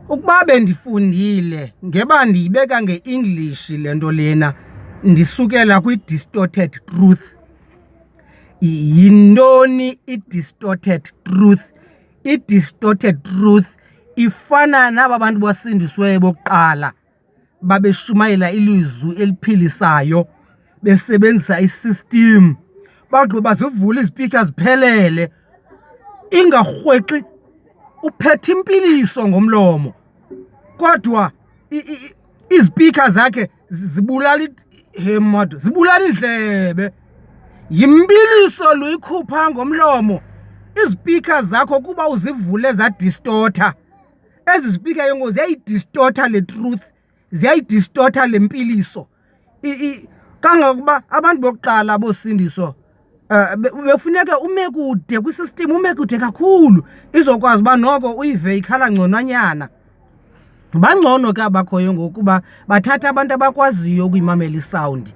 Ukuba bendifundile ngeba ndiyibeka ngeEnglish lento lena ndisukela kwi-distorted truth. Yintoni i-distorted truth? I-distorted truth ifana naba bantu basindisweyo bokuqala babeshumayela ilizwi eliphilisayo besebenzisa isystem bagqiba zivula izipika ziphelele ingarhwexi uphethe impiliso ngomlomo kodwa izipika zakhe zibulala indlebe. Yimbiliso luyikhupha ngomlomo izipika zakho kuba uzivule zadistorta. Ezi zipika yengozi ziyayidistorta le truth, ziyayidistorta le mpiliso. Kangangokuba abantu bokuqala bosindiso befuneka ume kude kwisystem, ume kude kakhulu izokwazi uba noko uyive ikhala ngconanyana. Bangcono ke abakhoyo ngokuba bathatha abantu abakwaziyo ukuyimamela isawundi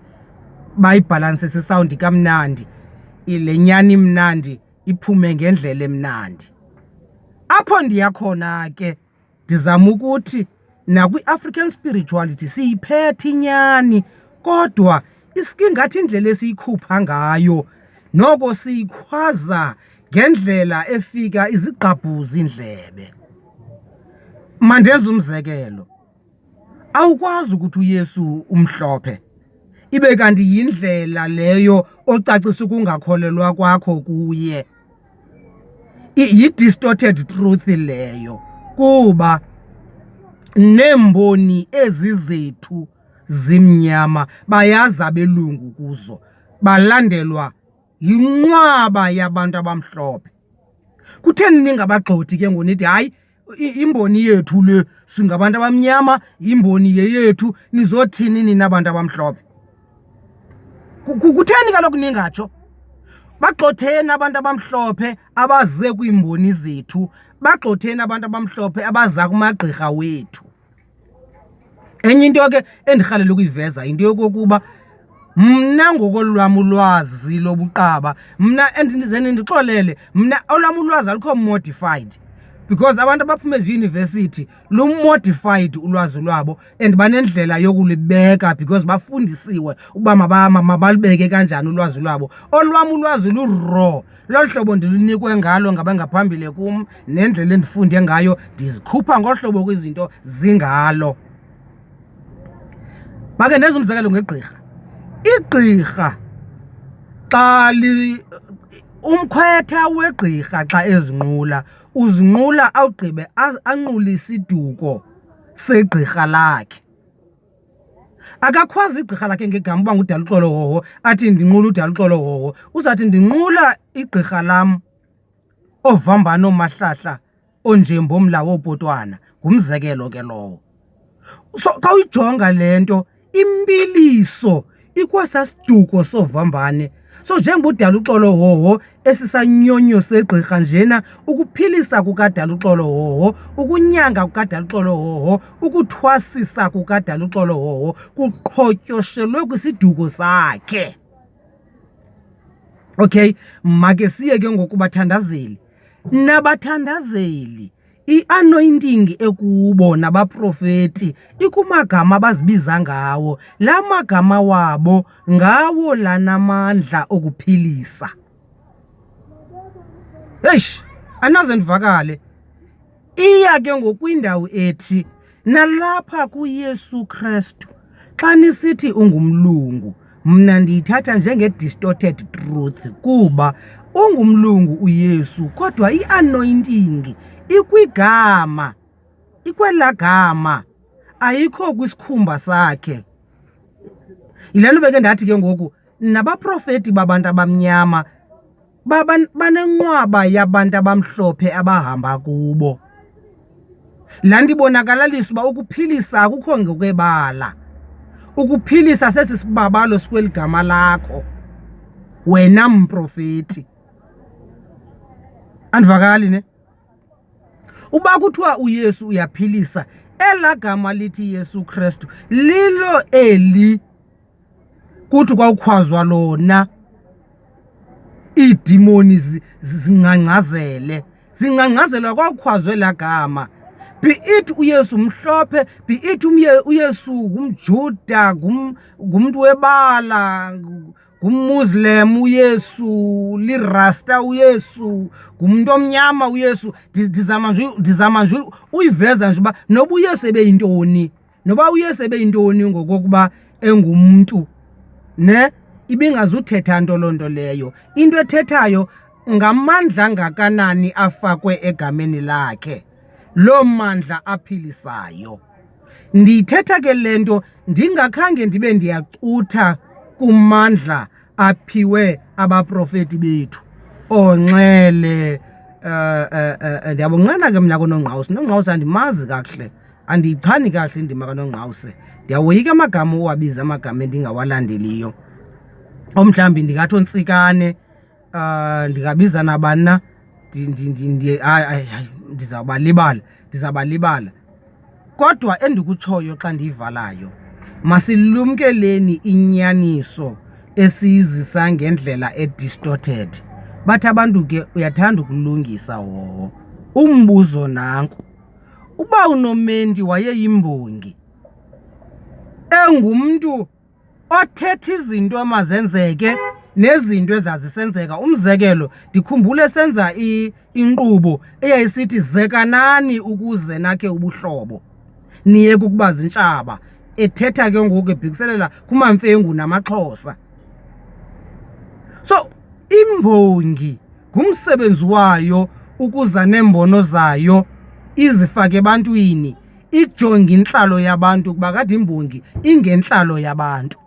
bayibhalanse sesawundi kamnandi, ile nyani imnandi iphume ngendlela emnandi. Apho ndiyakhona ke ndizama ukuthi nakwi-African spirituality siyiphethe inyani kodwa isingathi indlela esiyikhupha ngayo noko siyikhwaza ngendlela efika izigqabhuza indlebe. Mandenza umzekelo, awukwazi ukuthi uYesu umhlophe ibe kanti yindlela leyo ocacisa ukungakholelwa kwakho kuye. Yi-distorted truth leyo kuba nemboni ezizethu zimnyama bayaza belungu kuzo balandelwa yinqwaba yabantu abamhlophe. Kutheni ningabagxothi ke ngonithi hayi imboni yethu le singabantu abamnyama, imboni yethu nizothini nina abantu abamhlophe? Kutheni kaloku ningatsho? Bagxotheni abantu abamhlophe abaze kwiimboni zethu, bagxotheni abantu abamhlophe abaza kumagqirha wethu. Enye into ke endirhalela ukuyiveza into yokokuba mna ngokolwam ulwazi lobuqaba, mna endizeni ndixolele, mna olwam ulwazi alikho modified because abantu abaphuma eziyunivesithi lumodified ulwazi lwabo and banendlela yokulibeka because bafundisiwe ukuba mabalibeke kanjani ulwazi lwabo. Olwam ulwazi lu-raw, lolu hlobo ndilunikwe ngalo ngabangaphambili kum nendlela endifunde ngayo ndizikhupha ngohlobo kwizinto zingalo. Make ndenza umzekelo ngegqirha. Igqirha xa umkhwetha wegqirha xa ezinqula uzinqula awugqibe anqule isiduko segqirha lakhe. Akakhwazi igqirha lakhe ngegama uba nguDaluxolo Hoho athi ndinqula uDaluxolo Hoho, uzathi ndinqula igqirha lam ovambana omahlahla onjembomla wopotwana. Ngumzekelo ke lowo. So xa uyijonga le nto impiliso ikwasasiduko sovambane. So njengoba uDaluxolo Hoho esisanyonyo segqirha njena ukuphilisa kukaDaluxolo Hoho, ukunyanga kukaDaluxolo Hoho, ukuthwasisa kukaDaluxolo Hoho kuqhotyoshelwe kwisiduko sakhe. Okay, make siye ke ngokubathandazeli. Nabathandazeli i-anointing ekubo nabaprofeti ikumagama abazibiza ngawo. La magama wabo ngawo lanamandla okuphilisa. Eish, anaze ndivakale. Iya ke ngokwindawo ethi nalapha kuYesu Kristu xa nisithi ungumlungu, mna ndiyithatha njenge-distorted truth kuba ungumlungu uYesu kodwa i-anointing ikwigama, ikwela gama, ayikho kwisikhumba sakhe. Yile nto beke ndathi ke ngoku nabaprofeti babantu abamnyama banenqwaba yabantu abamhlophe abahamba kubo. Laa nto ibonakalisa uba ukuphilisa akukho ngokwebala. Ukuphilisa sesi sibabalo sikweli gama lakho wena mprofeti. Andivakali ne? Uba kuthiwa uYesu uyaphilisa, ela gama lithi Yesu Kristu lilo eli kuthi kwawukhwazwa lona iidemoni zingcangcazele. Zingcangcazelwa kwawukhwazwe la gama. be it uYesu mhlophe, be it uYesu ngumJuda, ngumuntu webala, ngummuslim uYesu, lirasta uYesu, ngumuntu omnyama uYesu. Ndizama nje uyiveza nje uba noba uYesu ebeyintoni, noba uYesu ebeyintoni ngokokuba engumntu, ne ibingazuthetha nto loo nto leyo. Into ethethayo ngamandla ngakanani afakwe egameni lakhe, loo mandla aphilisayo. Ndiyithetha ke le nto ndingakhange ndibe ndiyacutha kumandla aphiwe abaprofeti bethu. Onxele ndiyabonqena ke mna koNongqawuse. uNongqawuse andimazi kakuhle, andiyichani kakuhle indima kaNongqawuse. Ndiyawoyika amagama owabiza, amagama endingawalandeliyo. Omhlawumbi ndingathi Ontsikane, ndingabiza nabani na, ndizawubalibala. Kodwa endikutshoyo xa ndiyivalayo, masilumkeleni inyaniso esiyizisa ngendlela edistorted. Bathi abantu ke uyathanda ukulungisa wowo. Umbuzo nanku, uba uNomendi wayeyimbongi, engumntu othetha izinto emazenzeke nezinto ezazisenzeka. Umzekelo, ndikhumbule senza inkqubo eyayisithi zekanani ukuze nakhe ubuhlobo, niye kukuba zintshaba, ethetha ke ngoku ebhikiselela kumaMfengu namaXhosa. So imbongi ngumsebenzi wayo ukuza neembono zayo, izifake ebantwini, ijonge intlalo yabantu, kuba kade imbongi ingentlalo yabantu,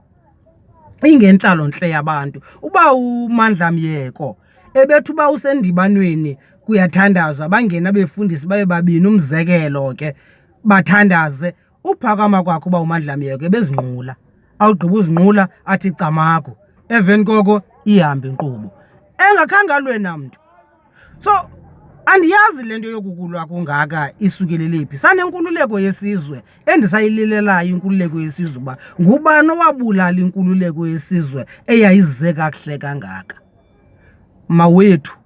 ingentlalo ntle yabantu. Uba uMandla Myeko ebethi uba usendibanweni kuyathandazwa, bangena abefundisi babe babini, umzekelo ke bathandaze, uphakama kwakhe uba uMandla Myeko ebezinqula, awugqiba uzinqula athi camago, emveni koko ihambe inkqubo engakhange alwe namntu. So andiyazi le nto yokukulwa kungaka isukelele phi. Sanenkululeko yesizwe endisayililelayo, inkululeko yesizwe, uba ngubani owabulala inkululeko yesizwe eyayize kakuhle kangaka. Mawethu,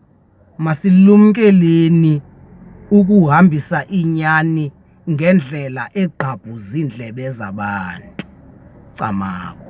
masilumkeleni ukuhambisa inyani ngendlela egqabhuza iindlebe zabantu. Camago.